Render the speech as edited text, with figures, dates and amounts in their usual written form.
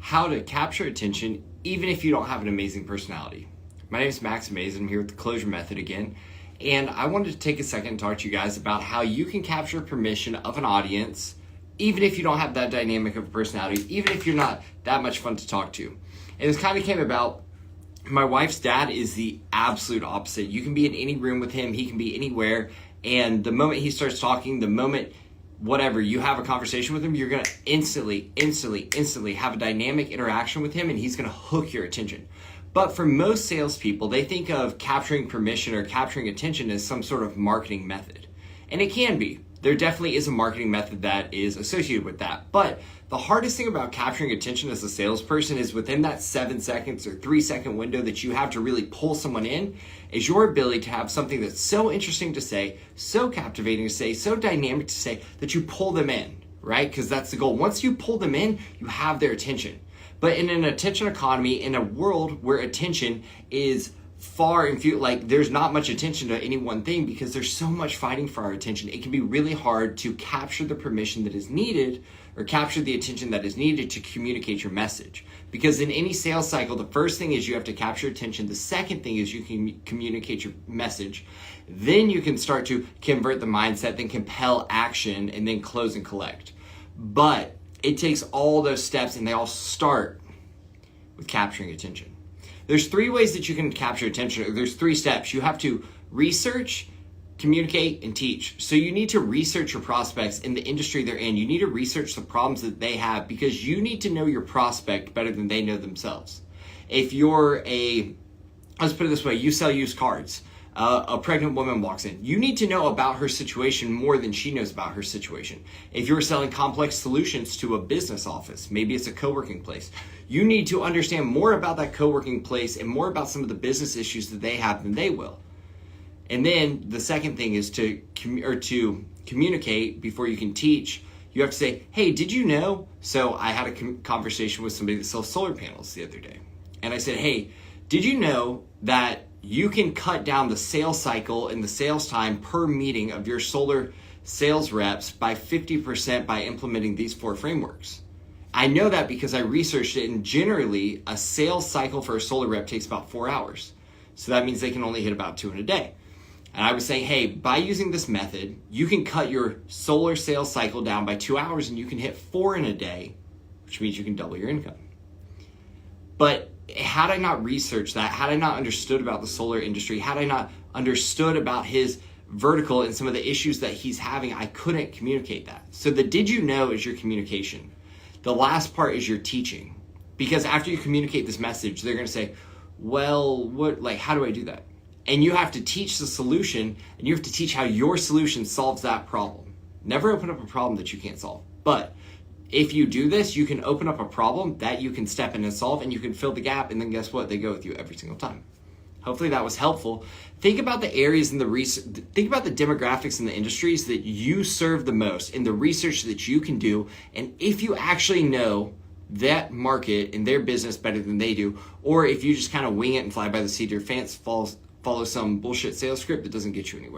how to capture attention even if you don't have an amazing personality. My name is Max Mays. I'm here with the Closure Method again, and I wanted to take a second and talk to you guys about how you can capture permission of an audience even if you don't have that dynamic of a personality, even if you're not that much fun to talk to. And this kind of came about, my wife's dad is the absolute opposite. You can be in any room with him, he can be anywhere, and the moment he starts talking, the moment whatever, you have a conversation with him, you're gonna instantly have a dynamic interaction with him, and he's gonna hook your attention. But for most salespeople, they think of capturing permission or capturing attention as some sort of marketing method. And it can be. There definitely is a marketing method that is associated with that. But the hardest thing about capturing attention as a salesperson is within that 7 seconds or 3-second window that you have to really pull someone in, is your ability to have something that's so interesting to say, so captivating to say, so dynamic to say, that you pull them in, right? Because that's the goal. Once you pull them in, you have their attention. But in an attention economy, in a world where attention is far and few, like there's not much attention to any one thing because there's so much fighting for our attention, it can be really hard to capture the permission that is needed or capture the attention that is needed to communicate your message. Because in any sales cycle, the first thing is you have to capture attention. The second thing is you can communicate your message. Then you can start to convert the mindset, then compel action, and then close and collect. But it takes all those steps, and they all start with capturing attention. There's 3 ways that you can capture attention. There's 3 steps. You have to research, communicate, and teach. So you need to research your prospects in the industry they're in. You need to research the problems that they have because you need to know your prospect better than they know themselves. If you're let's put it this way, you sell used cars. A pregnant woman walks in. You need to know about her situation more than she knows about her situation. If you're selling complex solutions to a business office, maybe it's a co-working place, you need to understand more about that co-working place and more about some of the business issues that they have than they will. And then the second thing is to communicate before you can teach. You have to say, hey, did you know? So I had a conversation with somebody that sells solar panels the other day. And I said, hey, did you know that you can cut down the sales cycle and the sales time per meeting of your solar sales reps by 50% by implementing these 4 frameworks? I know that because I researched it, and generally a sales cycle for a solar rep takes about 4 hours. So that means they can only hit about 2 in a day. And I was saying, hey, by using this method, you can cut your solar sales cycle down by 2 hours and you can hit 4 in a day, which means you can double your income. But had I not researched that, had I not understood about the solar industry, had I not understood about his vertical and some of the issues that he's having, I couldn't communicate that. So the did you know is your communication. The last part is your teaching. Because after you communicate this message, they're going to say, well, how do I do that? And you have to teach the solution, and you have to teach how your solution solves that problem. Never open up a problem that you can't solve. But if you do this, you can open up a problem that you can step in and solve, and you can fill the gap, and then guess what? They go with you every single time. Hopefully that was helpful. Think about the areas in the think about the demographics in the industries that you serve the most and the research that you can do. And if you actually know that market and their business better than they do, or if you just kind of wing it and fly by the seat of your pants, follow some bullshit sales script that doesn't get you anywhere.